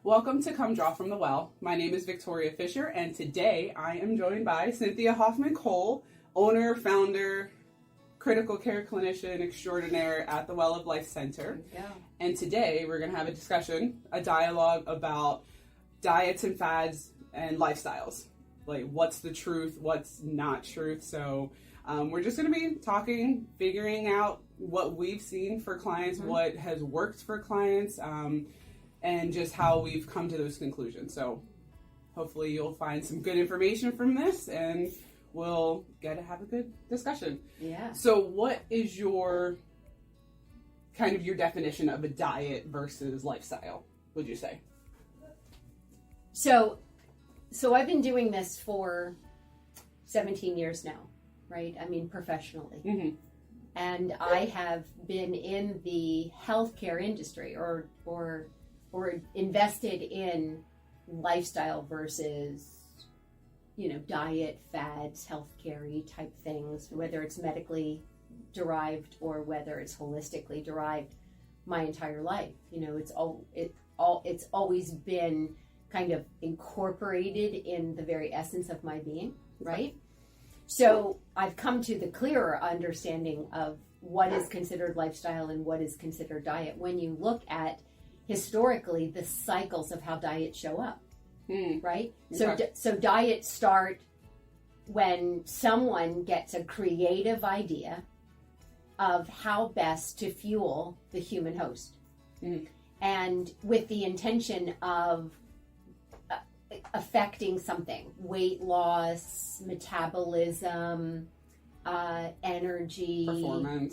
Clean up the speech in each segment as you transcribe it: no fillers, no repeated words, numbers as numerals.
Welcome to Come Draw from the Well. My name is Victoria Fisher, and today I am joined by Cynthia Hofmann-Coale, owner, founder, critical care clinician extraordinaire at the Well of Life Center. Yeah. And today we're going to have a discussion, a dialogue about diets and fads and lifestyles. Like, what's the truth, what's not truth. So we're just going to be talking, figuring out what we've seen for clients, what has worked for clients, and just how we've come to those conclusions. So hopefully you'll find some good information from this, and we'll get to have a good discussion. Yeah. So what is your definition of a diet versus lifestyle, would you say? So I've been doing this for 17 years now, right? I mean, professionally. Mm-hmm. And I have been in the healthcare industry or invested in lifestyle versus, diet, fads, healthcare-y type things, whether it's medically derived or whether it's holistically derived, my entire life. It's always been kind of incorporated in the very essence of my being, right? So I've come to the clearer understanding of what is considered lifestyle and what is considered diet when you look at historically the cycles of how diets show up, right? Okay. So diets start when someone gets a creative idea of how best to fuel the human host, and with the intention of affecting something: weight loss, metabolism, energy,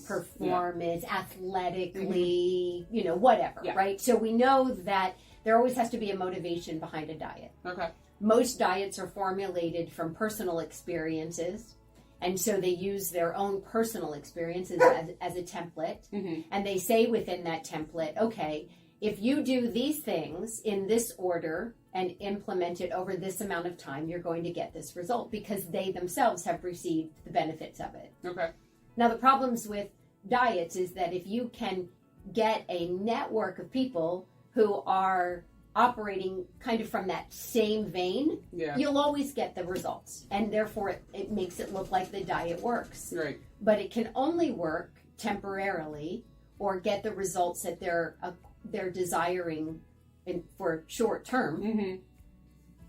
performance, athletically, whatever, right? So we know that there always has to be a motivation behind a diet. Okay. Most diets are formulated from personal experiences, and so they use their own personal experiences as a template, and they say within that template, okay, if you do these things in this order and implement it over this amount of time, you're going to get this result because they themselves have received the benefits of it. Okay. Now, the problems with diets is that if you can get a network of people who are operating kind of from that same vein, you'll always get the results. And therefore, it makes it look like the diet works. Right. But it can only work temporarily or get the results that they're desiring for short term,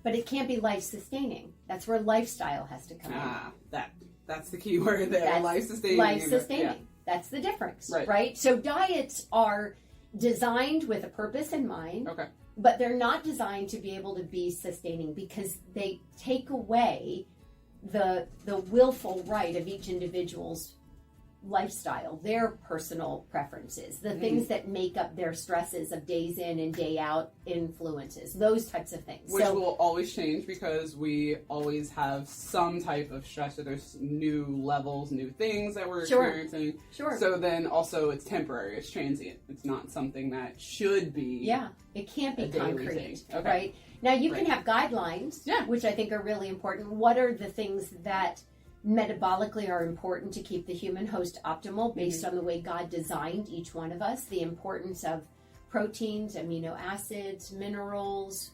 but it can't be life sustaining. That's where lifestyle has to come in. That's the key word there. Life sustaining. Life sustaining. That's the difference, right? So diets are designed with a purpose in mind, but they're not designed to be able to be sustaining because they take away the willful right of each individual's lifestyle, their personal preferences, the things that make up their stresses of days in and day out influences, those types of things. Which will always change because we always have some type of stress, so there's new levels, new things that we're experiencing. Sure. So then also it's temporary, it's transient. It's not something that should be. Yeah, it can't be concrete, right? Now you can have guidelines, which I think are really important. What are the things that metabolically are important to keep the human host optimal based on the way God designed each one of us? The importance of proteins, amino acids, minerals,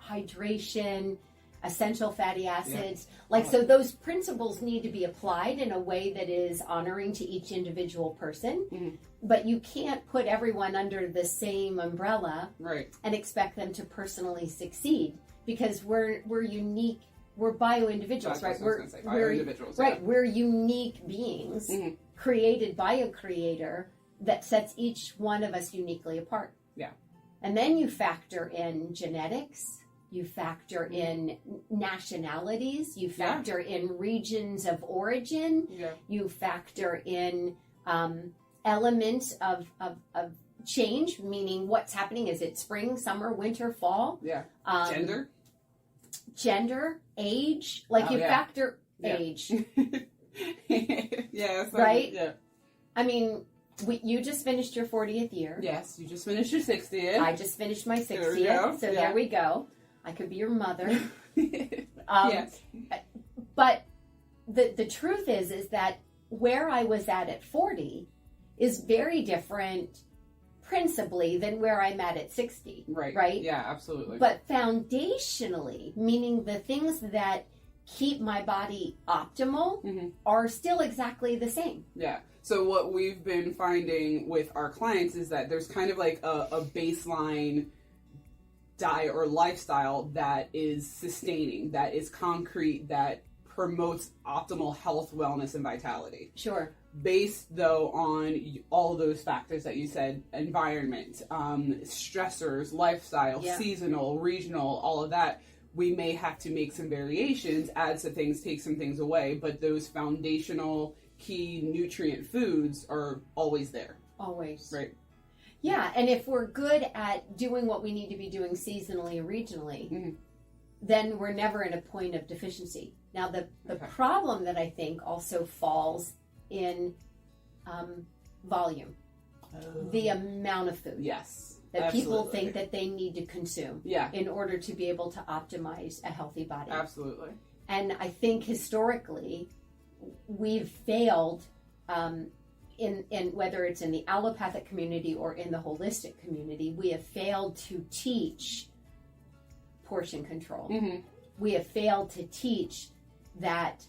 hydration, essential fatty acids. So those principles need to be applied in a way that is honoring to each individual person. But you can't put everyone under the same umbrella and expect them to personally succeed because we're unique. We're bio-individuals, right? We're individuals, right? We're unique beings created by a creator that sets each one of us uniquely apart. Yeah. And then you factor in genetics, you factor in nationalities, you factor in regions of origin, you factor in elements of change, meaning what's happening. Is it spring, summer, winter, fall? Yeah. Gender, age, factor age. Right? Yeah. I mean, you just finished your 40th year. Yes, you just finished your 60th. I just finished my 60th. There we go. I could be your mother. Yes. But the truth is that where I was at 40 is very different principally than where I'm at 60. Right? Yeah, absolutely. But foundationally, meaning the things that keep my body optimal are still exactly the same. Yeah. So what we've been finding with our clients is that there's kind of like a baseline diet or lifestyle that is sustaining, that is concrete, that promotes optimal health, wellness, and vitality. Sure. Based, though, on all of those factors that you said, environment, stressors, lifestyle, seasonal, regional, all of that, we may have to make some variations, add some things, take some things away, but those foundational key nutrient foods are always there. Always. Right. Yeah, and if we're good at doing what we need to be doing seasonally and regionally, then we're never in a point of deficiency. Now, the problem that I think also falls in volume, the amount of food. Yes. That people think that they need to consume in order to be able to optimize a healthy body. Absolutely. And I think historically, we've failed in whether it's in the allopathic community or in the holistic community, we have failed to teach portion control. We have failed to teach that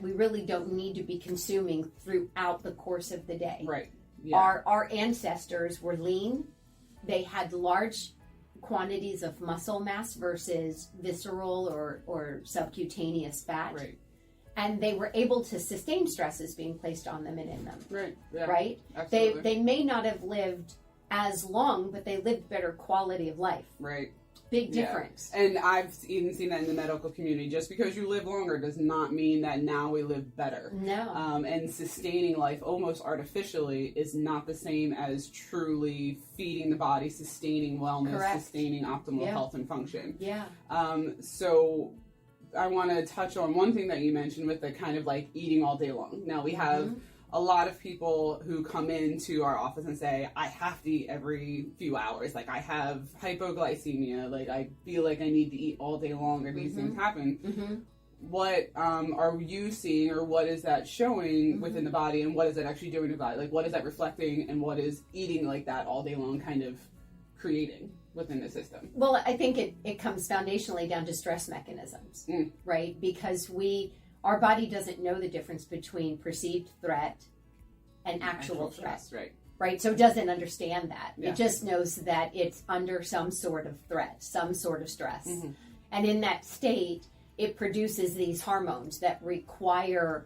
we really don't need to be consuming throughout the course of the day. Right. Yeah. Our ancestors were lean. They had large quantities of muscle mass versus visceral or subcutaneous fat. Right. And they were able to sustain stresses being placed on them and in them. Right. Yeah. Right? Absolutely. They may not have lived as long, but they lived better quality of life. Right. Big difference. Yeah. And I've even seen that in the medical community. Just because you live longer does not mean that now we live better. No. And sustaining life almost artificially is not the same as truly feeding the body, sustaining wellness, sustaining optimal health and function. Yeah. So I want to touch on one thing that you mentioned with the kind of like eating all day long. Now we have a lot of people who come into our office and say, I have to eat every few hours. Like I have hypoglycemia. Like I feel like I need to eat all day long or these things happen. What are you seeing, or what is that showing within the body, and what is that actually doing to the body? Like what is that reflecting, and what is eating like that all day long kind of creating within the system? Well, I think it comes foundationally down to stress mechanisms, right? Because our body doesn't know the difference between perceived threat and actual threat. Right? So it doesn't understand that. It just knows that it's under some sort of threat, some sort of stress. And in that state, it produces these hormones that require,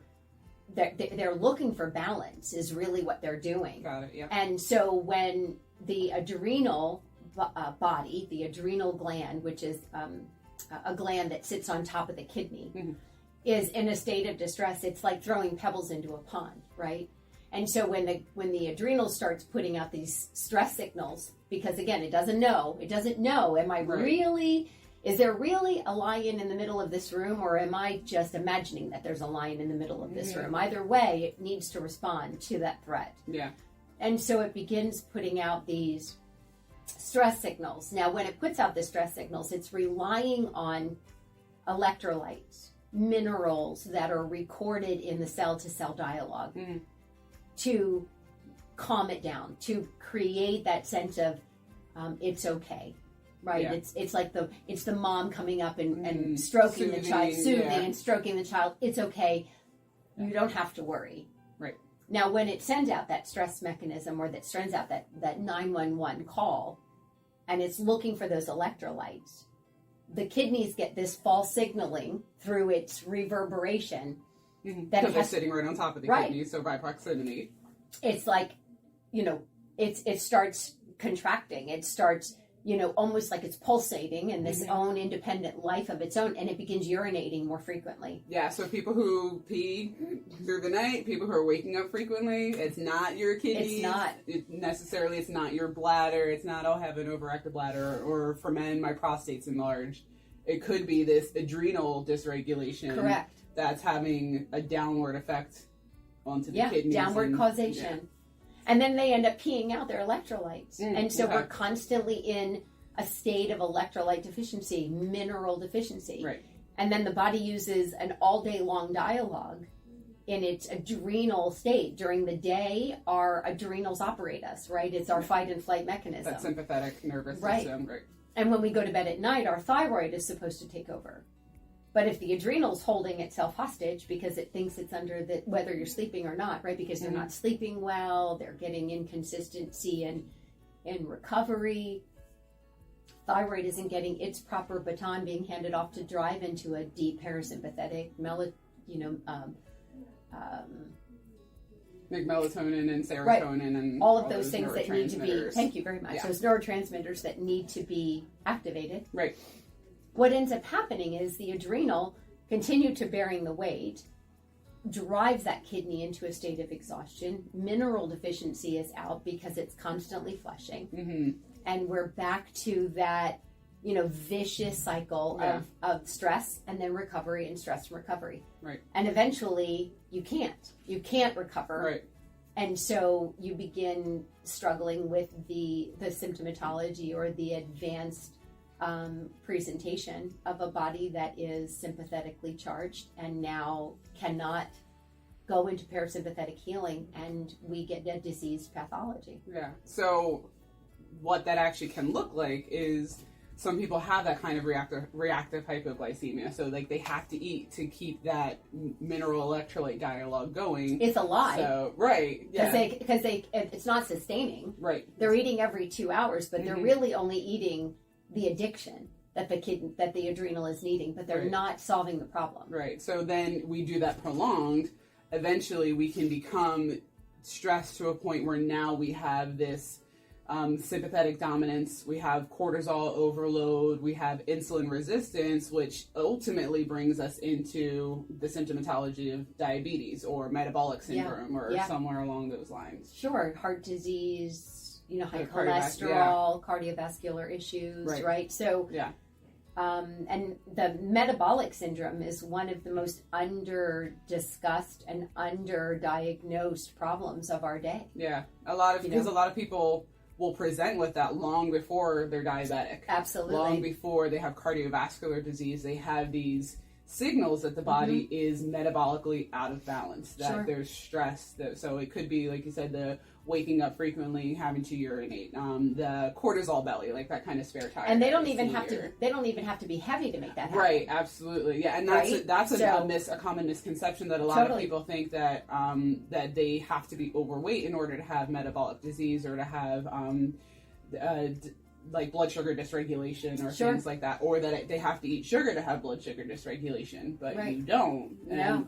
that they're looking for balance is really what they're doing. Got it, yeah. And so when the adrenal body, the adrenal gland, which is a gland that sits on top of the kidney, is in a state of distress, it's like throwing pebbles into a pond, right? And so when the adrenal starts putting out these stress signals, because again, it doesn't know, am I really, is there really a lion in the middle of this room, or am I just imagining that there's a lion in the middle of this room? Either way, it needs to respond to that threat. Yeah. And so it begins putting out these stress signals. Now, when it puts out the stress signals, it's relying on electrolytes, minerals that are recorded in the cell-to-cell dialogue to calm it down, to create that sense of it's okay, right? Yeah. It's like the mom coming up and stroking the child, soothing and stroking the child. It's okay. You don't have to worry. Right. Now, when it sends out that stress mechanism, or that sends out that 911 call, and it's looking for those electrolytes, the kidneys get this false signaling through its reverberation. Because they're sitting right on top of the kidney, so by proximity. It's like, it starts contracting. It starts, almost like it's pulsating in this own independent life of its own, and it begins urinating more frequently. Yeah, so people who pee through the night, people who are waking up frequently, it's not your kidneys. It's not. It's not your bladder. It's not, I have an overactive bladder, or for men, my prostate's enlarged. It could be this adrenal dysregulation. Correct. That's having a downward effect onto the kidneys. Downward causation. Yeah. And then they end up peeing out their electrolytes. And so we're constantly in a state of electrolyte deficiency, mineral deficiency. Right. And then the body uses an all day long dialogue in its adrenal state. During the day, our adrenals operate us, right? It's our fight and flight mechanism. That sympathetic nervous system, right? And when we go to bed at night, our thyroid is supposed to take over. But if the adrenal's holding itself hostage because it thinks it's under the, whether you're sleeping or not, right? Because they're not sleeping well, they're getting inconsistency in recovery. Thyroid isn't getting its proper baton being handed off to drive into a deep parasympathetic Like melatonin and serotonin and all of those things that need to be, thank you very much, Yeah. those neurotransmitters that need to be activated. Right. What ends up happening is the adrenal continue to bearing the weight, drives that kidney into a state of exhaustion. Mineral deficiency is out because it's constantly flushing. And we're back to that, vicious cycle of stress and then recovery and stress and recovery. Right. And eventually you can't recover. Right. And so you begin struggling with the symptomatology or the advanced presentation of a body that is sympathetically charged and now cannot go into parasympathetic healing, and we get a diseased pathology. Yeah. So what that actually can look like is some people have that kind of reactive hypoglycemia. So like they have to eat to keep that mineral electrolyte dialogue going. It's a lie. So right. Yeah. Because it's not sustaining. Right. They're eating every 2 hours, but they're really only eating the addiction that the adrenal is needing, but they're not solving the problem. Right. So then we do that prolonged. Eventually we can become stressed to a point where now we have this sympathetic dominance, we have cortisol overload, we have insulin resistance, which ultimately brings us into the symptomatology of diabetes or metabolic syndrome or somewhere along those lines. Sure. Heart disease, high cholesterol, cardiovascular issues, right? So, and the metabolic syndrome is one of the most under-discussed and under-diagnosed problems of our day. Yeah, because a lot of people will present with that long before they're diabetic. Absolutely. Long before they have cardiovascular disease, they have these signals that the body is metabolically out of balance, that there's stress. So it could be, like you said, the waking up frequently, having to urinate, the cortisol belly, like that kind of spare tire. And they don't even have to be heavy to make that happen. Right, absolutely. Yeah, and that's a common misconception that a lot of people think that that they have to be overweight in order to have metabolic disease or to have like blood sugar dysregulation or things like that, or that they have to eat sugar to have blood sugar dysregulation, but you don't.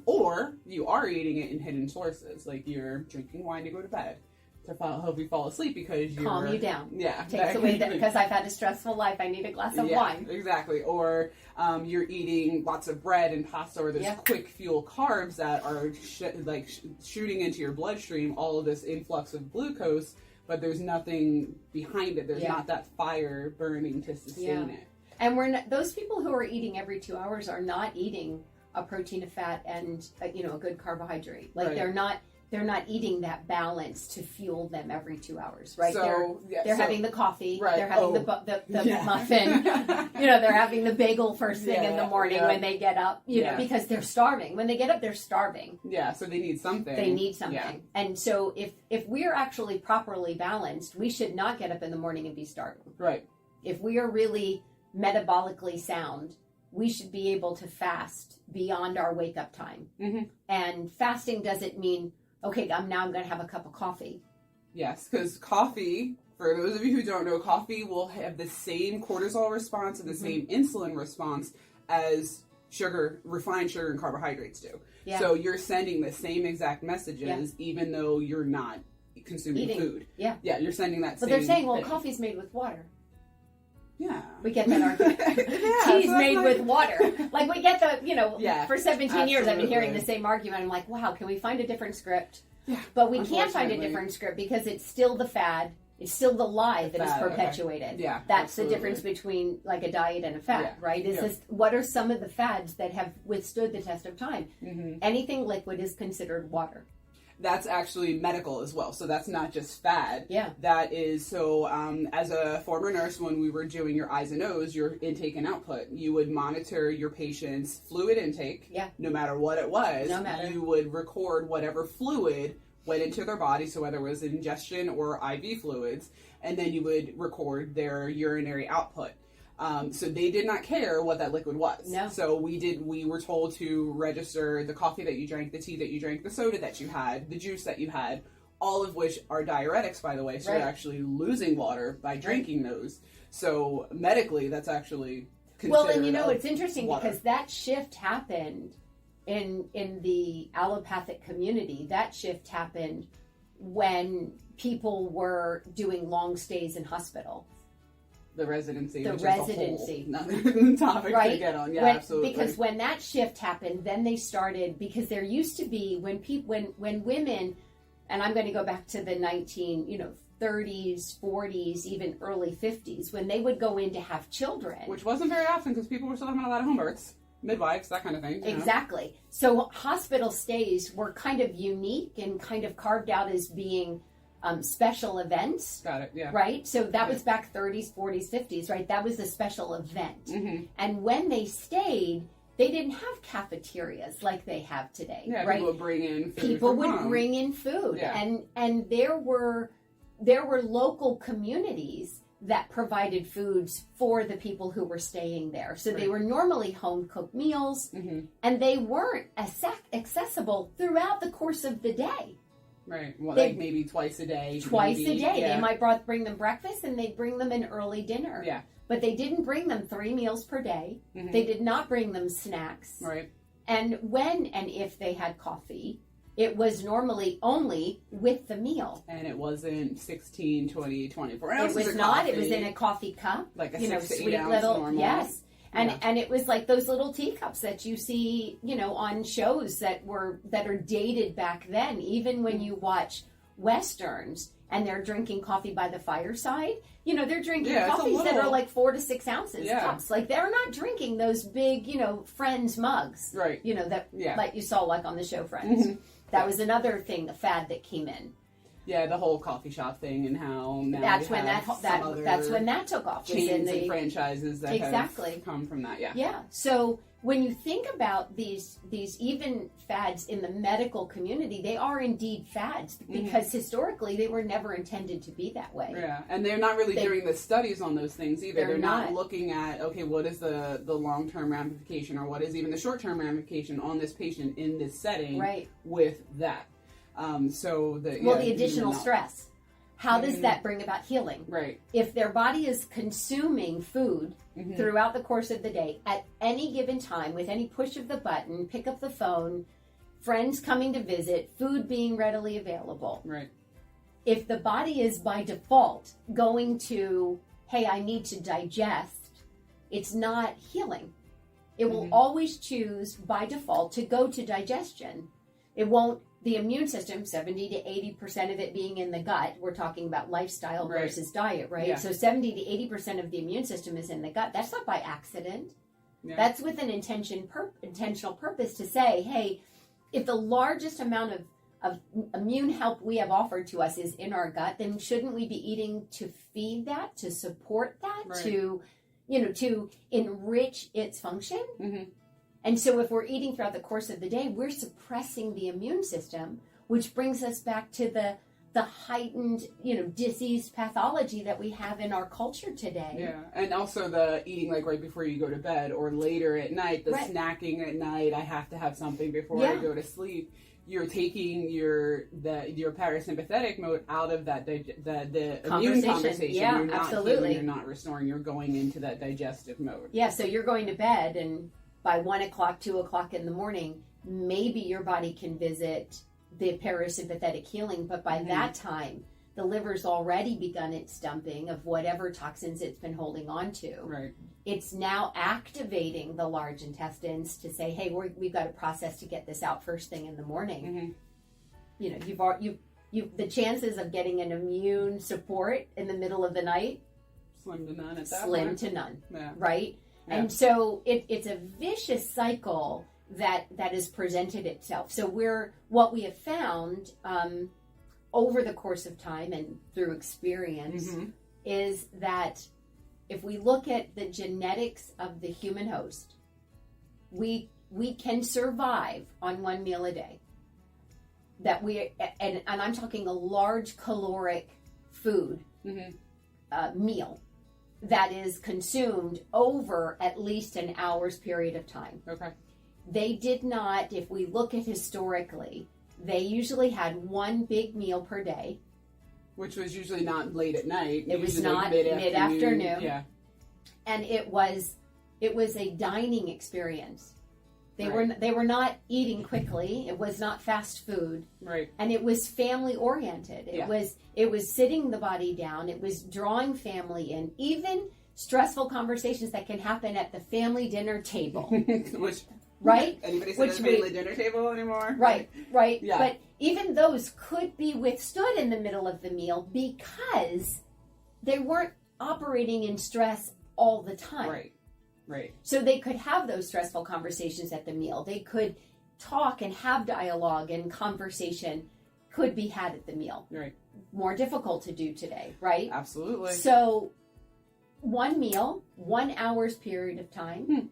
Or you are eating it in hidden sources, like you're drinking wine to go to bed to help you fall asleep because you're... Calm you down. Yeah. Takes away that, because I've had a stressful life, I need a glass of wine. Exactly. Or you're eating lots of bread and pasta or those quick fuel carbs that are shooting into your bloodstream, all of this influx of glucose, but there's nothing behind it. There's not that fire burning to sustain it. And those people who are eating every 2 hours are not eating a protein, a fat, and a good carbohydrate. Like they're not eating that balance to fuel them every 2 hours, right? So, they're having the coffee, they're having the muffin, they're having the bagel first thing in the morning when they get up, know, because they're starving. When they get up, they're starving. Yeah, so they need something. Yeah. And so if we're actually properly balanced, we should not get up in the morning and be starving. Right. If we are really metabolically sound, we should be able to fast beyond our wake up time. And fasting doesn't mean, okay, I'm going to have a cup of coffee. Yes, because coffee, for those of you who don't know, coffee will have the same cortisol response and the same insulin response as sugar, refined sugar and carbohydrates do. Yeah. So you're sending the same exact messages even though you're not consuming food. Yeah. Yeah, you're sending that same But they're saying, well, thing. coffee's made with water. Yeah. We get that argument. Tea's made with water. Like we get for 17 years I've been hearing the same argument. I'm like, wow, can we find a different script? Yeah. But we can't find a different script because it's still the fad. It's still the lie that is perpetuated. Okay. Yeah. That's the difference between like a diet and a fad, right? What are some of the fads that have withstood the test of time? Anything liquid is considered water. that's actually medical as well. So that's not just fad. Yeah. That is, so as a former nurse, when we were doing your eyes and nose, your intake and output, you would monitor your patient's fluid intake. Yeah. No matter what it was. No matter. You would record whatever fluid went into their body, so whether it was ingestion or IV fluids, and then you would record their urinary output. So they did not care what that liquid was. No. So we were told to register the coffee that you drank, the tea that you drank, the soda that you had, the juice that you had, all of which are diuretics, by the way. So you're actually losing water by drinking those. So medically, that's actually considered well, and it's interesting water. because that shift happened in the allopathic community. That shift happened when people were doing long stays in hospital. The residency. The which residency. Is a whole another topic right? to get on. Yeah, absolutely. Because when that shift happened, then they started, because there used to be, when women, and I'm going to go back to the 30s, 40s, even early 50s, when they would go in to have children. Which wasn't very often because people were still having a lot of home births. Midwives, that kind of thing. Exactly. So hospital stays were kind of unique and kind of carved out as being special events. Got it, yeah. Right? So that was back 30s, 40s, 50s, right? That was a special event. Mm-hmm. And when they stayed, they didn't have cafeterias like they have today. Yeah, right? people would bring in food. People would bring in food. Yeah. And there were local communities that provided foods for the people who were staying there. So they were normally home-cooked meals, and they weren't accessible throughout the course of the day. Right. Well, like maybe twice a day. Twice a day. Yeah. They might bring them breakfast, and they'd bring them an early dinner. Yeah. But they didn't bring them 3 meals per day. Mm-hmm. They did not bring them snacks. Right. And when and if they had coffee, it was normally only with the meal. And it wasn't 16, 20, 24 ounces. It was not. It was in a coffee cup. Like a 6 to 8 sweet ounce little, normal. yes. And it was like those little teacups that you see, on shows that are dated back then. Even when you watch Westerns and they're drinking coffee by the fireside, they're drinking coffees that are like 4 to 6 ounces cups. Like they're not drinking those big, Friends mugs. Right. Like you saw like on the show Friends. Mm-hmm. That was another thing, a fad that came in. Yeah, the whole coffee shop thing and how now that's when that took off. Chains and franchises that have come from that. Yeah. Yeah. So when you think about these even fads in the medical community, they are indeed fads because historically they were never intended to be that way. Yeah, and they're not really doing the studies on those things either. They're not looking at, okay, what is the long-term ramification or what is even the short-term ramification on this patient in this setting with that. The additional stress. How does that bring about healing? Right. If their body is consuming food throughout the course of the day, at any given time, with any push of the button, pick up the phone, friends coming to visit, food being readily available. Right. If the body is by default going to, hey, I need to digest, it's not healing. It will always choose by default to go to digestion. It won't. The immune system, 70 to 80% of it being in the gut. We're talking about lifestyle versus diet, right? Yeah. So 70 to 80% of the immune system is in the gut. That's not by accident. Yeah. That's with an intentional purpose to say, hey, if the largest amount of immune help we have offered to us is in our gut, then shouldn't we be eating to feed that, to support that, to enrich its function? Mm-hmm. And so if we're eating throughout the course of the day, we're suppressing the immune system, which brings us back to the heightened, disease pathology that we have in our culture today. Yeah, and also the eating like right before you go to bed or later at night, the snacking at night, I have to have something before I go to sleep. You're taking your parasympathetic mode out of that the immune conversation. Yeah, you're not absolutely. Healing, you're not restoring. You're going into that digestive mode. Yeah, so you're going to bed and by 1 o'clock, 2 o'clock in the morning, maybe your body can visit the parasympathetic healing, but by that time, the liver's already begun its dumping of whatever toxins it's been holding on to. Right. It's now activating the large intestines to say, hey, we've got a process to get this out first thing in the morning. Mm-hmm. The chances of getting an immune support in the middle of the night, slim to none at that slim point. to none, Yeah. right? Yeah. And so it's a vicious cycle that is presented itself. So what we have found over the course of time and through experience is that if we look at the genetics of the human host, we can survive on one meal a day. And I'm talking a large caloric food meal that is consumed over at least an hour's period of time. Okay. They did not, if we look at historically, they usually had one big meal per day. Which was usually not late at night. It was not mid-afternoon. Yeah. And it was a dining experience. They Right. were not eating quickly. It was not fast food. Right. And it was family oriented. It was sitting the body down. It was drawing family in. Even stressful conversations that can happen at the family dinner table. Which, right? Anybody sit at the family dinner table anymore? Right. Yeah. But even those could be withstood in the middle of the meal because they weren't operating in stress all the time. Right. So they could have those stressful conversations at the meal. They could talk and have dialogue, and conversation could be had at the meal. Right. More difficult to do today, right? Absolutely. So one meal, 1 hour's period of time,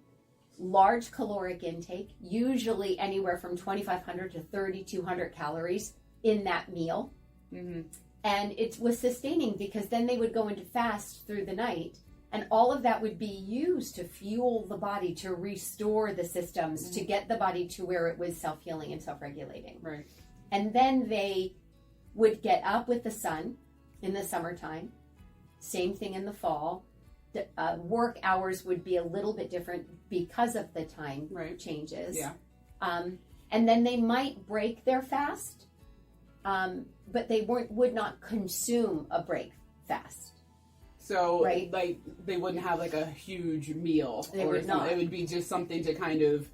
large caloric intake, usually anywhere from 2,500 to 3,200 calories in that meal. Mm-hmm. And it was sustaining because then they would go into fast through the night. And all of that would be used to fuel the body, to restore the systems, to get the body to where it was self-healing and self-regulating. Right. And then they would get up with the sun in the summertime. Same thing in the fall. The work hours would be a little bit different because of the time changes. Yeah. And then they might break their fast, but they would not consume a break fast. So, like, they wouldn't have like a huge meal. They would not. It would be just something to kind of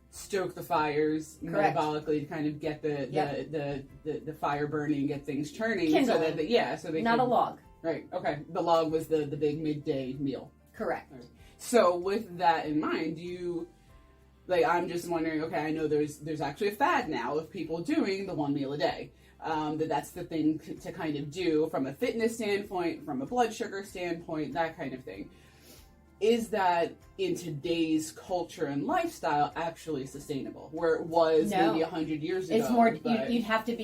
stoke the fires metabolically, to kind of get the fire burning, get things churning. Kindling. So they not a log. Right. Okay. The log was the big midday meal. Correct. Right. So with that in mind, I'm just wondering. Okay, I know there's actually a fad now of people doing the one meal a day. That's the thing to kind of do from a fitness standpoint, from a blood sugar standpoint, that kind of thing. Is that in today's culture and lifestyle actually sustainable? Where it was maybe 100 years ago. It's more. You'd have to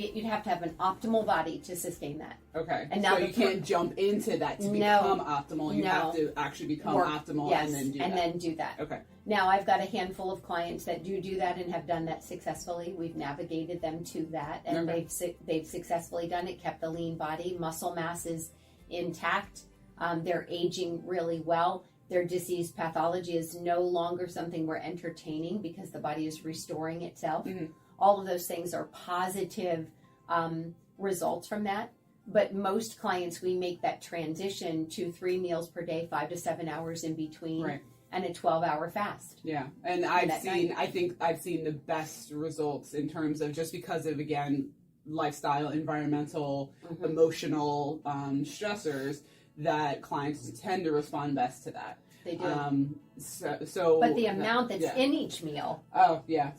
have an optimal body to sustain that. Okay. And now so you can't jump into that to become optimal. You have to actually become optimal and then do that. Okay. Now I've got a handful of clients that do that and have done that successfully. We've navigated them to that, and they've successfully done it. Kept the lean body, muscle mass is intact. They're aging really well. Their disease pathology is no longer something we're entertaining because the body is restoring itself. Mm-hmm. All of those things are positive results from that. But most clients, we make that transition to 3 meals per day, 5 to 7 hours in between, and a 12-hour fast. Yeah, and I think I've seen the best results in terms of, just because of, again, lifestyle, environmental, emotional stressors, that clients tend to respond best to that. They do. But the amount that's in each meal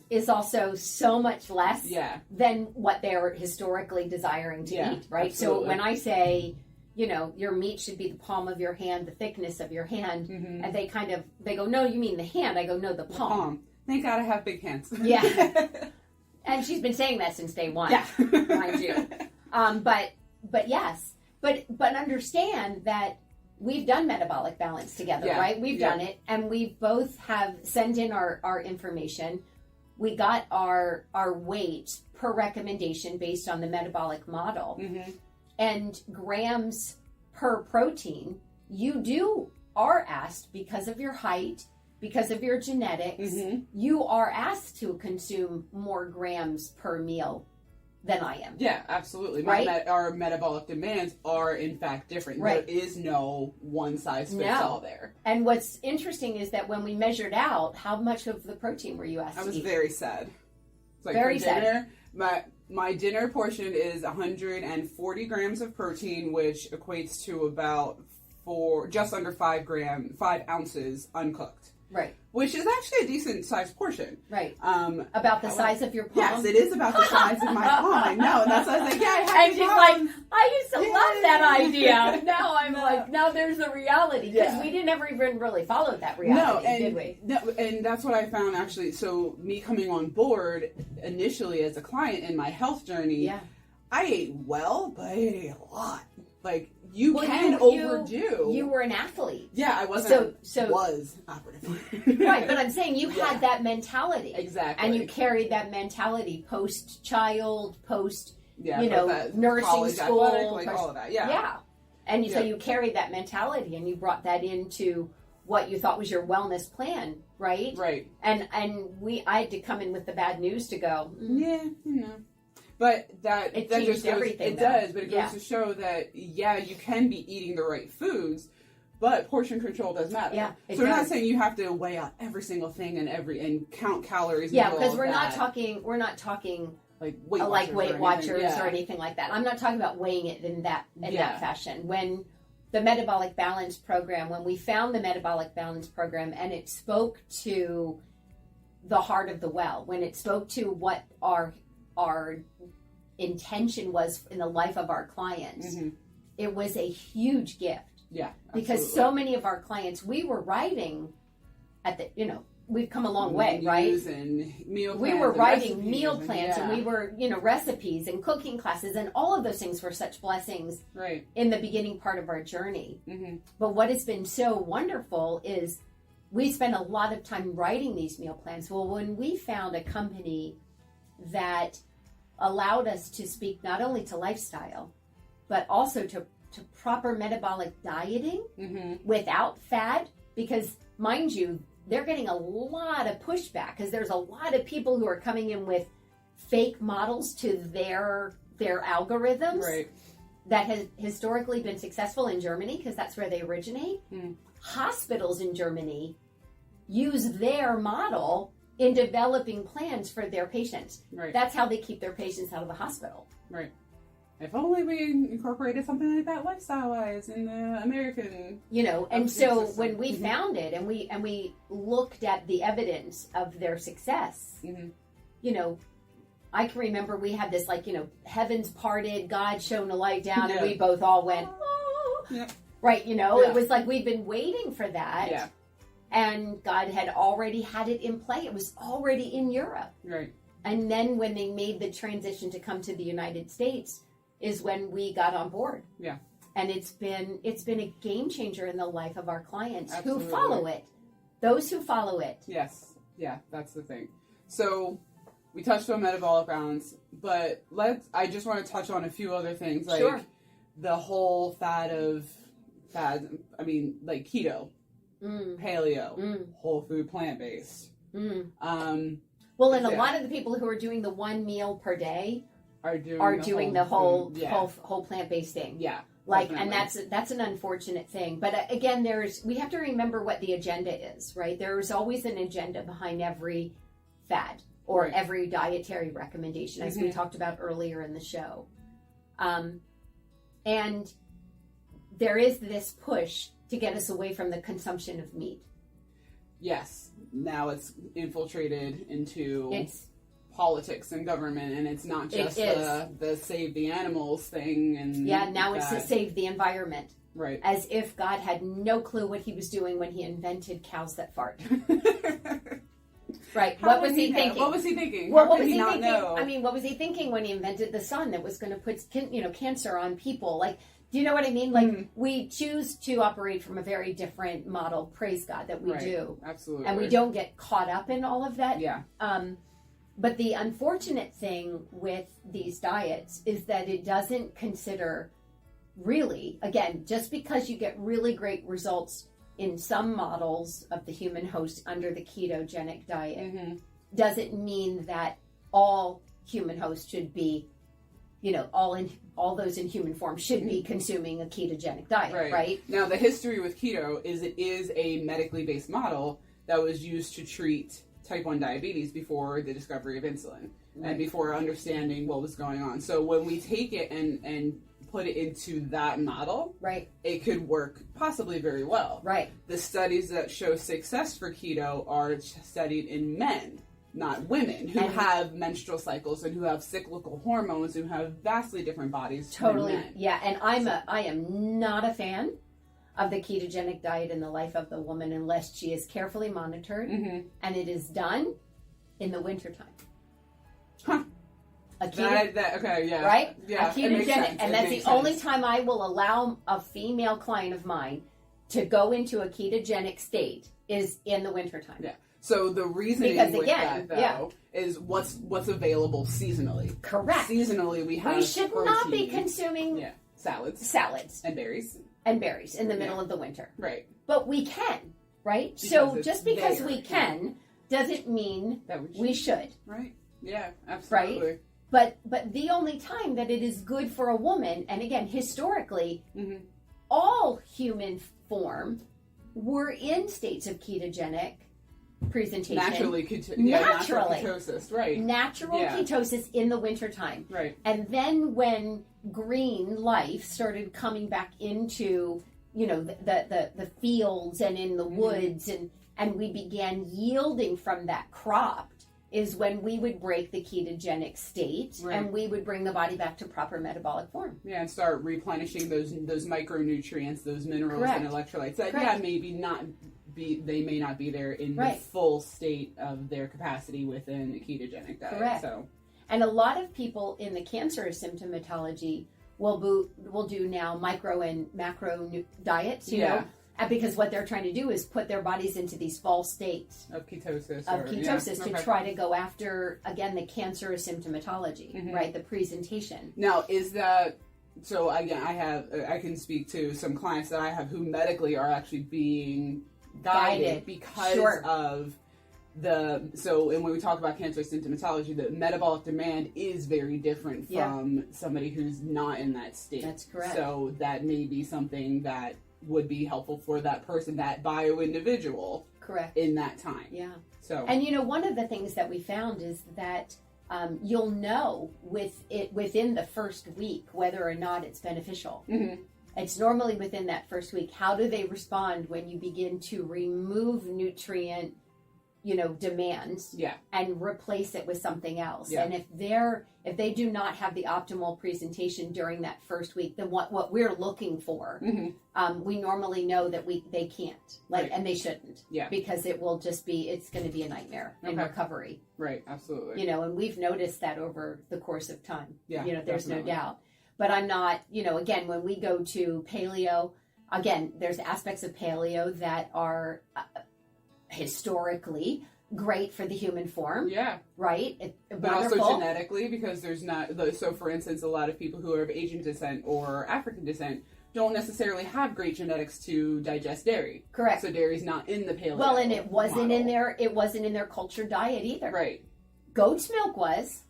is also so much less than what they're historically desiring to eat, right? Absolutely. So when I say, your meat should be the palm of your hand, the thickness of your hand, and they go, no, you mean the hand? I go, no, the palm. Thank God I have big hands. Yeah. And she's been saying that since day one, mind you. But yes. But understand that we've done metabolic balance together, right? We've done it, and we both have sent in our information. We got our weight per recommendation based on the metabolic model, and grams per protein. You are asked, because of your height, because of your genetics, you are asked to consume more grams per meal than I am. Yeah, absolutely. Right? Our metabolic demands are, in fact, different. Right. There is no one-size-fits-all there. And what's interesting is that when we measured out, how much of the protein were you asked to eat? I was very sad. It's like, very for dinner, sad. My dinner portion is 140 grams of protein, which equates to about just under 5 ounces uncooked. Right. Which is actually a decent sized portion. Right. About the size of your palm. Yes, it is about the size of my palm. I know. And that's why I was like, yeah, I have And she's like, palms. I used to love that idea. Now I'm like, now there's the reality. Because we didn't ever even really follow that reality, did we? No, and that's what I found actually. So me coming on board initially as a client in my health journey, I ate well, but I ate a lot. Like, you can overdo. You were an athlete. Yeah, I wasn't. So was operative. Right, but I'm saying you had that mentality. Exactly. And you carried that mentality post-child, nursing college school. Athletic, all of that, Yeah. And so you carried that mentality and you brought that into what you thought was your wellness plan, right? Right. And I had to come in with the bad news to go, But that it that changed just goes, everything. It does, but it goes to show that you can be eating the right foods, but portion control does matter. Yeah, so we're not saying you have to weigh out every single thing and count calories. Yeah, because we're not talking like Weight Watchers or anything like that. I'm not talking about weighing it in that fashion. When the Metabolic Balance Program, when we found the Metabolic Balance Program, and it spoke to the heart of the well, when it spoke to what our intention was in the life of our clients, it was a huge gift. Yeah, because so many of our clients, we were writing at the, we've come a long way, right? And meal plans. We were writing meal plans and we were, recipes and cooking classes, and all of those things were such blessings in the beginning part of our journey. But what has been so wonderful is we spent a lot of time writing these meal plans. Well, when we found a company that allowed us to speak not only to lifestyle, but also to proper metabolic dieting without fad, because mind you, they're getting a lot of pushback because there's a lot of people who are coming in with fake models to their algorithms that has historically been successful in Germany because that's where they originate. Hospitals in Germany use their model in developing plans for their patients. That's how they keep their patients out of the hospital. If only we incorporated something like that lifestyle-wise in the American, and so system. When we found it and we looked at the evidence of their success, I can remember we had this heavens parted, God shone a light down, and we both all went, oh, right? It was like we'd been waiting for that. Yeah. And God had already had it in play. It was already in Europe. Right. And then when they made the transition to come to the United States is when we got on board. Yeah. And it's been a game changer in the life of our clients who follow it. Those who follow it. Yes. Yeah, that's the thing. So we touched on metabolic balance, but I just want to touch on a few other things like the whole fad, like keto. Paleo, whole food, plant-based. Well, and a lot of the people who are doing the one meal per day are doing the whole plant-based thing. Yeah, and that's an unfortunate thing. But again, we have to remember what the agenda is, right? There's always an agenda behind every fad or every dietary recommendation, as we talked about earlier in the show. And there is this push to get us away from the consumption of meat. Yes. Now it's infiltrated into politics and government, and it's not just the save the animals thing. And now it's to save the environment. Right. As if God had no clue what he was doing when he invented cows that fart. Right. What was he thinking? What was he thinking? Well, what was he thinking? Know? I mean, what was he thinking when he invented the sun that was going to put cancer on people? Like, do you know what I mean? Like, we choose to operate from a very different model, praise God, that we do. Absolutely. And we don't get caught up in all of that. Yeah. But the unfortunate thing with these diets is that it doesn't consider really, again, just because you get really great results in some models of the human host under the ketogenic diet, doesn't mean that all human hosts should be, all those in human form should be consuming a ketogenic diet, right? Now, the history with keto is it is a medically based model that was used to treat type 1 diabetes before the discovery of insulin and before understanding what was going on. So when we take it and put it into that model, right, it could work possibly very well. Right. The studies that show success for keto are studied in men, not women, who have menstrual cycles and who have cyclical hormones, who have vastly different bodies. Totally, than men. yeah. And I am not a fan of the ketogenic diet in the life of the woman unless she is carefully monitored, and it is done in the wintertime. Huh. A keto, okay, yeah. Right? Yeah, a ketogenic, and that's the only time I will allow a female client of mine to go into a ketogenic state is in the wintertime. Yeah. So the reasoning Because, with again, that, though, is what's available seasonally. Correct. Seasonally, we have should not be consuming salads and berries in the middle of the winter. Right. But we can, right? Because so just because there. we can doesn't mean that we should. Right. Yeah, absolutely. Right? But the only time that it is good for a woman, and again, historically, all human form were in states of ketogenic presentation. Natural ketosis, right. Natural ketosis in the wintertime. Right. And then when green life started coming back into, the fields and in the woods and we began yielding from that crop, is when we would break the ketogenic state and we would bring the body back to proper metabolic form. Yeah, and start replenishing those micronutrients, those minerals and electrolytes that they may not be there in the full state of their capacity within a ketogenic diet. Correct. So, and a lot of people in the cancer symptomatology will do now micro and macro diets, you know, because what they're trying to do is put their bodies into these false states of ketosis to try to go after, again, the cancerous symptomatology, right? The presentation. Now, is that, so again, I can speak to some clients that I have who medically are actually being guided because of and when we talk about cancer symptomatology, the metabolic demand is very different from somebody who's not in that state. That's correct. So that may be something that would be helpful for that person, that bio individual. Correct. In that time. Yeah. So. And one of the things that we found is that you'll know within the first week whether or not it's beneficial. It's normally within that first week. How do they respond when you begin to remove nutrient, demands and replace it with something else? And if they do not have the optimal presentation during that first week, then what we're looking for, we normally know that they can't, and they shouldn't, because it will just it's going to be a nightmare in recovery. Right, absolutely. And we've noticed that over the course of time. Yeah, there's definitely. no doubt. But I'm not, again, when we go to paleo, again, there's aspects of paleo that are historically great for the human form. Yeah. Right? But also genetically, because there's not, so for instance, a lot of people who are of Asian descent or African descent don't necessarily have great genetics to digest dairy. Correct. So dairy's not in the paleo. Well, and it wasn't model. it wasn't in their cultured diet either. Right. Goat's milk was.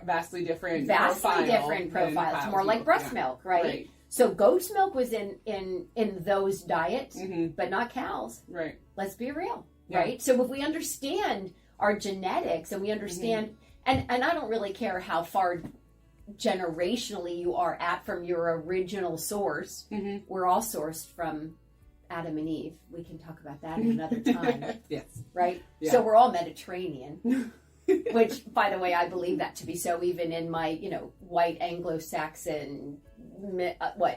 Vastly different profile. It's more like breast milk, right? So goat's milk was in those diets, but not cows. Right. Let's be real, right? So if we understand our genetics and we understand, and I don't really care how far generationally you are at from your original source. We're all sourced from Adam and Eve. We can talk about that at another time. Yes. Right? Yeah. So we're all Mediterranean. Which, by the way, I believe that to be so even in my, white Anglo-Saxon,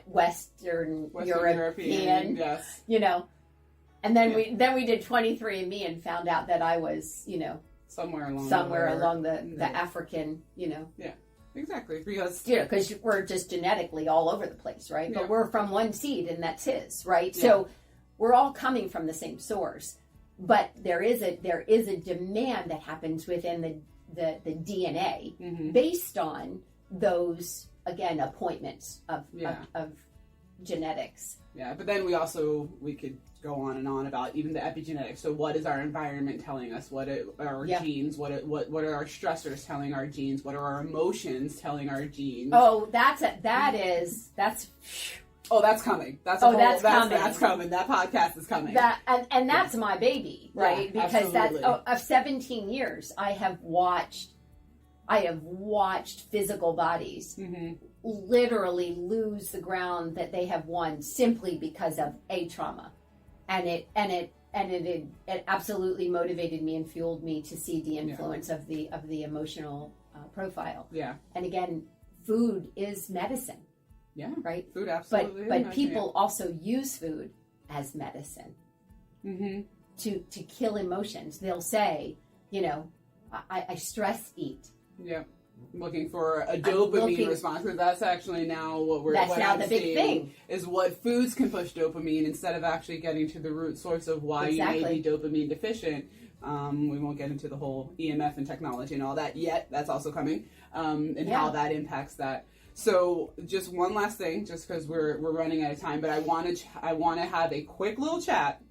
Western European, yes. And then we did 23andMe and found out that I was, somewhere along the African, Yeah, exactly. Because we're just genetically all over the place, right? Yeah. But we're from one seed and that's his, right? Yeah. So we're all coming from the same source. But there is a demand that happens within the DNA based on those, again, appointments of genetics. Yeah, but then we could go on and on about even the epigenetics. So what is our environment telling us? What are our genes? What are our stressors telling our genes? What are our emotions telling our genes? Oh, that's Oh, that's coming. That's coming. That's coming. That podcast is coming. And that's my baby, right? Yeah, because absolutely. Of 17 years, I have watched physical bodies literally lose the ground that they have won simply because of a trauma. And it absolutely motivated me and fueled me to see the influence of the emotional profile. Yeah. And again, food is medicine. Yeah. Right? Food absolutely. But people also use food as medicine. Mm-hmm. To kill emotions. They'll say, I stress eat. Yeah. Looking for a dopamine response, because that's actually now what I'm the big thing is what foods can push dopamine instead of actually getting to the root source of why you may be dopamine deficient. We won't get into the whole EMF and technology and all that yet. That's also coming, and how that impacts that. So just one last thing, just because we're running out of time, but I want to have a quick little chat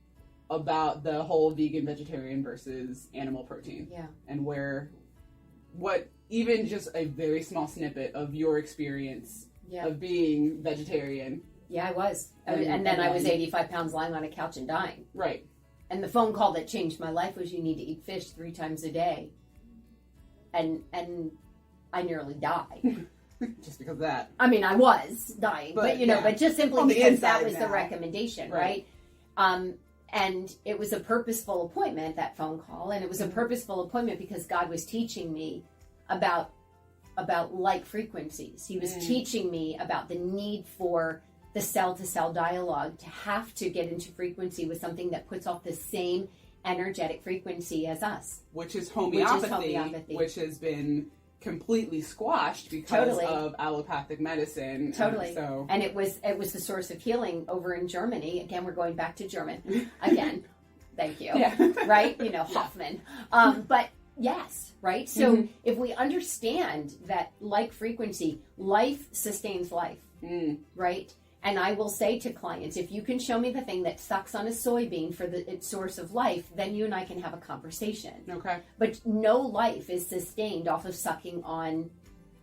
about the whole vegan, vegetarian versus animal protein. Yeah. And what even just a very small snippet of your experience of being vegetarian. Yeah, I was. And then I was 85 pounds lying on a couch and dying. Right. And the phone call that changed my life was, you need to eat fish 3 times a day. And I nearly died. Just because of that. I mean, I was dying, but just simply because that was the recommendation, right? And it was a purposeful appointment, that phone call, and it was a purposeful appointment because God was teaching me about like frequencies. He was teaching me about the need for the cell-to-cell dialogue, to have to get into frequency with something that puts off the same energetic frequency as us. Which is homeopathy. Which has been completely squashed because of allopathic medicine. Totally. And it was the source of healing over in Germany. Again, we're going back to German. Again, thank you. Yeah. Right? Hoffman. But yes, right? So if we understand that like frequency, life sustains life, right? And I will say to clients, if you can show me the thing that sucks on a soybean for its source of life, then you and I can have a conversation. Okay. But no life is sustained off of sucking on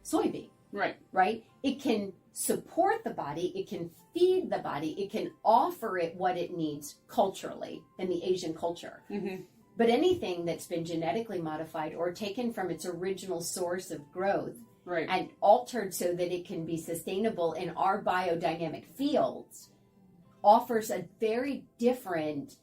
soybean. Right. Right? It can support the body. It can feed the body. It can offer it what it needs culturally in the Asian culture. Mm-hmm. But anything that's been genetically modified or taken from its original source of growth, right, and altered so that it can be sustainable in our biodynamic fields, offers a very different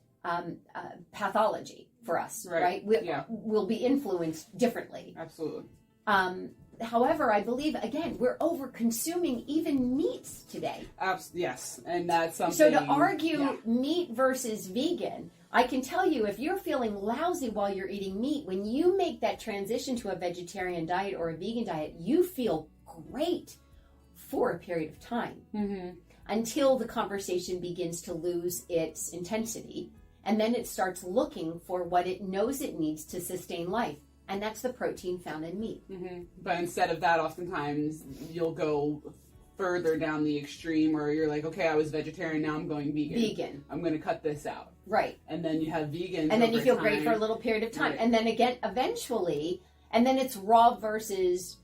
pathology for us, right? We'll be influenced differently. Absolutely. However, I believe, again, we're over-consuming even meats today. Yes, and that's something... So to argue meat versus vegan... I can tell you, if you're feeling lousy while you're eating meat, when you make that transition to a vegetarian diet or a vegan diet, you feel great for a period of time until the conversation begins to lose its intensity. And then it starts looking for what it knows it needs to sustain life. And that's the protein found in meat. Mm-hmm. But instead of that, oftentimes you'll go further down the extreme where you're like, okay, I was vegetarian, now I'm going vegan. I'm going to cut this out. Right. And then you have vegans. And then you feel great for a little period of time. Right. And then again, eventually, and then it's raw versus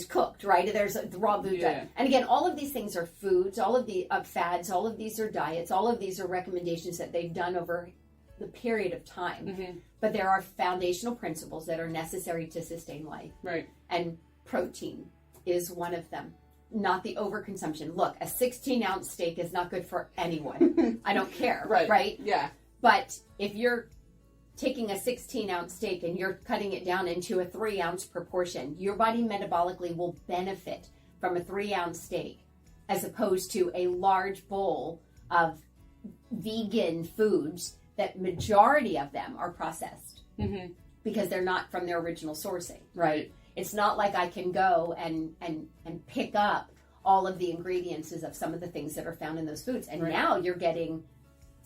cooked, right? There's the raw food diet. And again, all of these things are foods, all of the fads, all of these are diets, all of these are recommendations that they've done over the period of time. Mm-hmm. But there are foundational principles that are necessary to sustain life. Right. And protein is one of them. Not the overconsumption. Look, a 16-ounce steak is not good for anyone. I don't care, right? Yeah. But if you're taking a 16-ounce steak and you're cutting it down into a 3-ounce proportion, your body metabolically will benefit from a 3-ounce steak as opposed to a large bowl of vegan foods that majority of them are processed because they're not from their original sourcing, right? It's not like I can go and pick up all of the ingredients of some of the things that are found in those foods. And now you're getting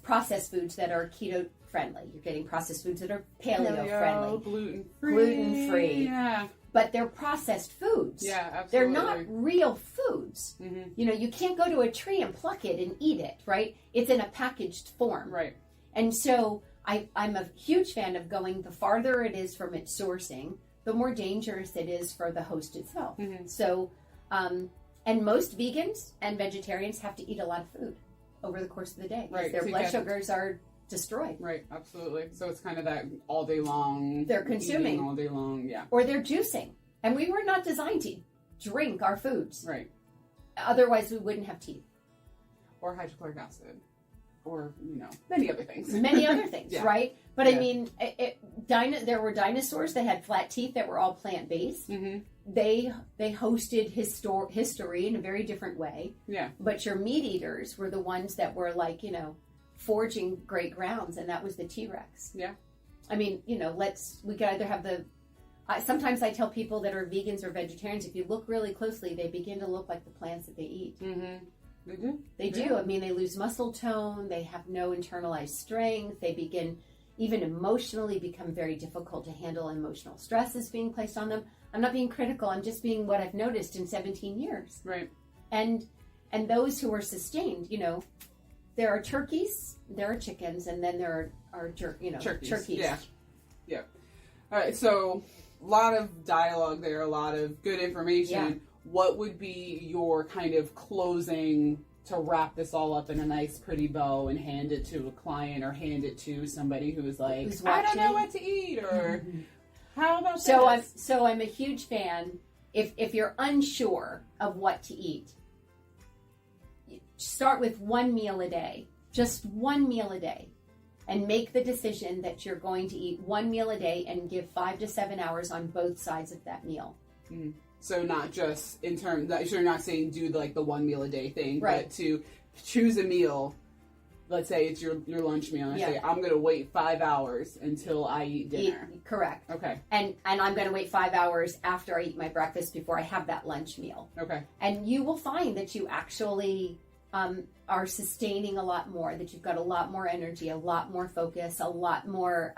processed foods that are keto friendly. You're getting processed foods that are paleo friendly. Gluten free. Yeah. But they're processed foods. Yeah, absolutely. They're not real foods. Mm-hmm. You can't go to a tree and pluck it and eat it, right? It's in a packaged form. Right. And so I'm a huge fan of going the farther it is from its sourcing, the more dangerous it is for the host itself. Mm-hmm. So, and most vegans and vegetarians have to eat a lot of food over the course of the day. Right. Their blood sugars are destroyed. Right, absolutely. So it's kind of that all day long. They're consuming. All day long, yeah. Or they're juicing. And we were not designed to drink our foods. Right. Otherwise, we wouldn't have teeth. Or hydrochloric acid. Or, many other things. Many other things, yeah. right? But I mean, there were dinosaurs that had flat teeth that were all plant-based. Mm-hmm. They hosted history in a very different way. Yeah. But your meat eaters were the ones that were like, forging great grounds, and that was the T-Rex. Yeah. I mean, we could either have sometimes I tell people that are vegans or vegetarians, if you look really closely, they begin to look like the plants that they eat. Mm-hmm. They do. They do. I mean, they lose muscle tone. They have no internalized strength. They begin, even emotionally, become very difficult to handle. Emotional stress is being placed on them. I'm not being critical. I'm just being what I've noticed in 17 years. Right. And those who are sustained, there are turkeys, there are chickens, and then there are turkeys. Yeah. Yeah. All right. So a lot of dialogue there, a lot of good information. Yeah. What would be your kind of closing to wrap this all up in a nice, pretty bow and hand it to a client or hand it to somebody who's like, I don't know what to eat, or how about this? So I'm a huge fan. If you're unsure of what to eat, start with one meal a day, just one meal a day, and make the decision that you're going to eat one meal a day and give 5 to 7 hours on both sides of that meal. Mm-hmm. So not just in terms that you're not saying do like the one meal a day thing, right. But to choose a meal. Let's say it's your lunch meal. And I say I'm going to wait 5 hours until I eat dinner. Correct. Okay. And I'm going to wait 5 hours after I eat my breakfast before I have that lunch meal. Okay. And you will find that you actually are sustaining a lot more. That you've got a lot more energy, a lot more focus, a lot more.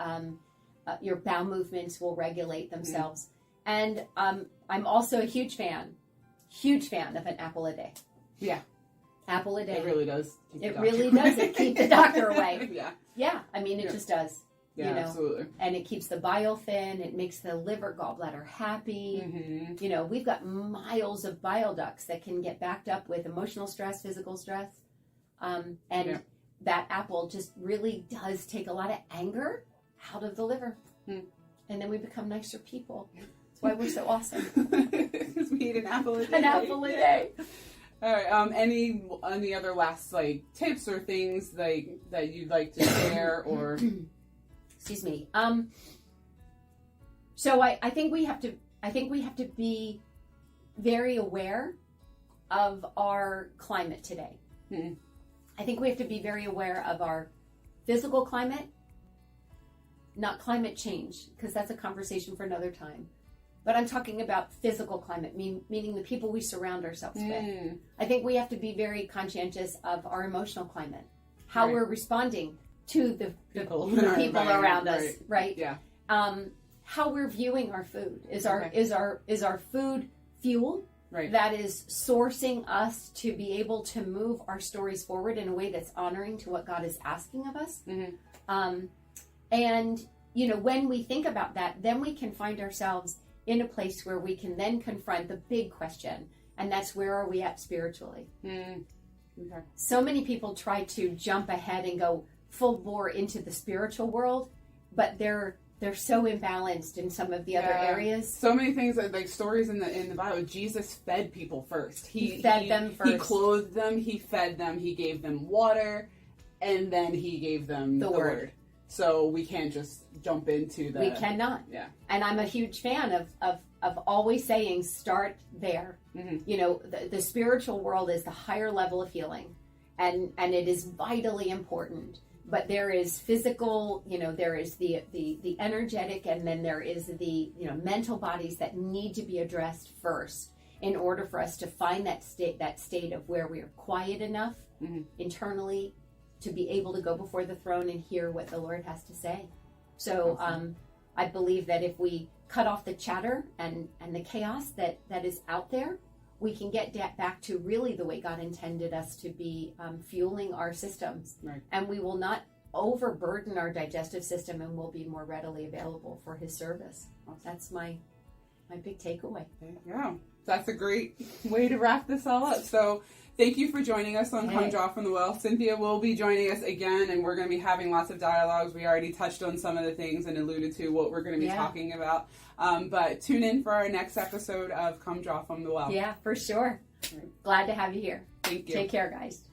Your bowel movements will regulate themselves. Mm-hmm. And I'm also a huge fan of an apple a day. Yeah. Apple a day. It really does. It keep the doctor away. Yeah. Yeah. I mean, it just does. Yeah, absolutely. And it keeps the bile thin. It makes the liver gallbladder happy. Mm-hmm. We've got miles of bile ducts that can get backed up with emotional stress, physical stress. That apple just really does take a lot of anger out of the liver. Mm. And then we become nicer people. That's why we're so awesome. Because we eat an apple a day. An apple a day. All right. Any other last tips or things that you'd like to share or? Excuse me. So I think we have to be very aware of our climate today. Mm-hmm. I think we have to be very aware of our physical climate, not climate change, because that's a conversation for another time. But I'm talking about physical climate, meaning the people we surround ourselves with. I think we have to be very conscientious of our emotional climate, how we're responding to the people around us, right? Yeah. How we're viewing our food. Is our food fuel that is sourcing us to be able to move our stories forward in a way that's honoring to what God is asking of us? Mm-hmm. And when we think about that, then we can find ourselves in a place where we can then confront the big question, and that's where are we at spiritually? Mm. Okay. So many people try to jump ahead and go full bore into the spiritual world, but they're so imbalanced in some of the other areas. So many things like stories in the Bible. Jesus fed people first. He fed them first. He clothed them. He fed them. He gave them water, and then he gave them the word. So we can't just jump into the... We cannot. Yeah. And I'm a huge fan of always saying start there. Mm-hmm. The spiritual world is the higher level of healing, and it is vitally important. But there is physical, there is the energetic, and then there is the mental bodies that need to be addressed first in order for us to find that state of where we are quiet enough internally to be able to go before the throne and hear what the Lord has to say. So I believe that if we cut off the chatter and the chaos that is out there, we can get back to really the way God intended us to be fueling our systems. Right. And we will not overburden our digestive system, and will be more readily available for his service. Awesome. That's my big takeaway. There you go. That's a great way to wrap this all up. So thank you for joining us on Come Draw from the Well. Cynthia will be joining us again, and we're going to be having lots of dialogues. We already touched on some of the things and alluded to what we're going to be talking about. But tune in for our next episode of Come Draw from the Well. Yeah, for sure. Glad to have you here. Thank you. Take care, guys.